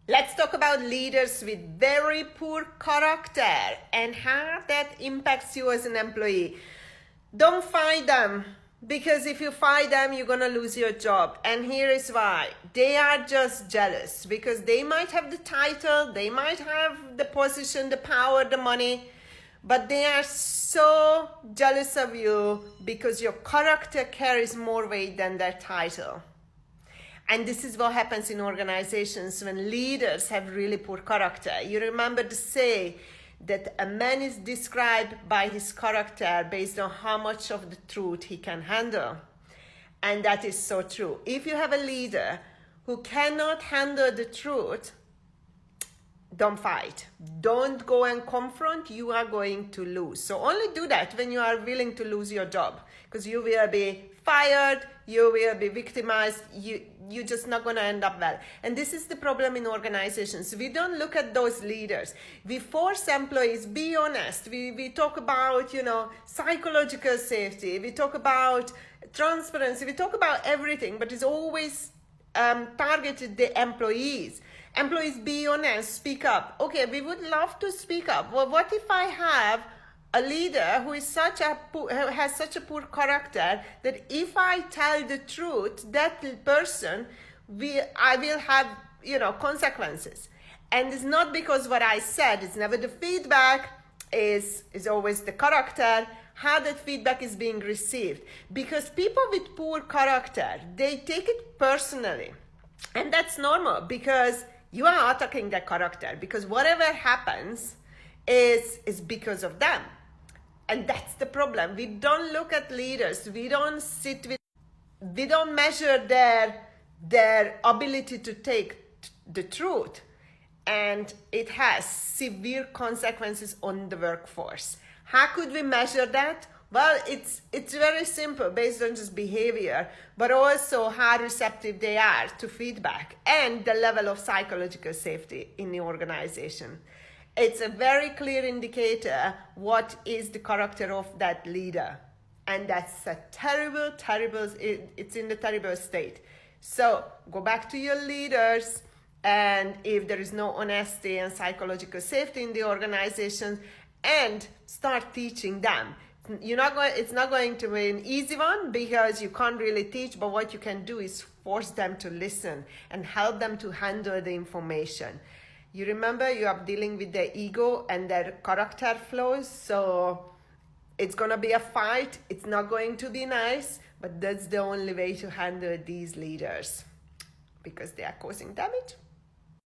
Let's talk about leaders with very poor character and how that impacts you as an employee. Don't fire them, because if you fire them, you're going to lose your job. And here is why. They are just jealous because they might have the title, they might have the position, the power, the money, but they are so jealous of you because your character carries more weight than their title. And this is what happens in organizations when leaders have really poor character. You remember to say that a man is described by his character based on how much of the truth he can handle. And that is so true. If you have a leader who cannot handle the truth, don't fight. Don't go and confront. You are going to lose. So only do that when you are willing to lose your job, because you will be fired, you will be victimized, you're just not going to end up well. And this is the problem in organizations. We don't look at those leaders. We force employees, be honest. We talk about, psychological safety. We talk about transparency. We talk about everything, but it's always targeted the employees. Employees, be honest, speak up. Okay, we would love to speak up. Well, what if I have a leader who is has such a poor character that if I tell the truth, that person I will have consequences. And it's not because what I said, it's never the feedback, is always the character, how that feedback is being received. Because people with poor character, they take it personally. And that's normal because you are attacking their character, because whatever happens is because of them. And that's the problem. We don't look at leaders. We don't measure their ability to take the truth. And it has severe consequences on the workforce. How could we measure that? Well, it's very simple, based on just behavior, but also how receptive they are to feedback and the level of psychological safety in the organization. It's a very clear indicator what is the character of that leader. And that's a terrible, it's in the terrible state. So go back to your leaders, and if there is no honesty and psychological safety in the organization, and start teaching them. It's not going to be an easy one because you can't really teach, but what you can do is force them to listen and help them to handle the information. You remember, you are dealing with their ego and their character flaws, so it's going to be a fight. It's not going to be nice, but that's the only way to handle these leaders because they are causing damage.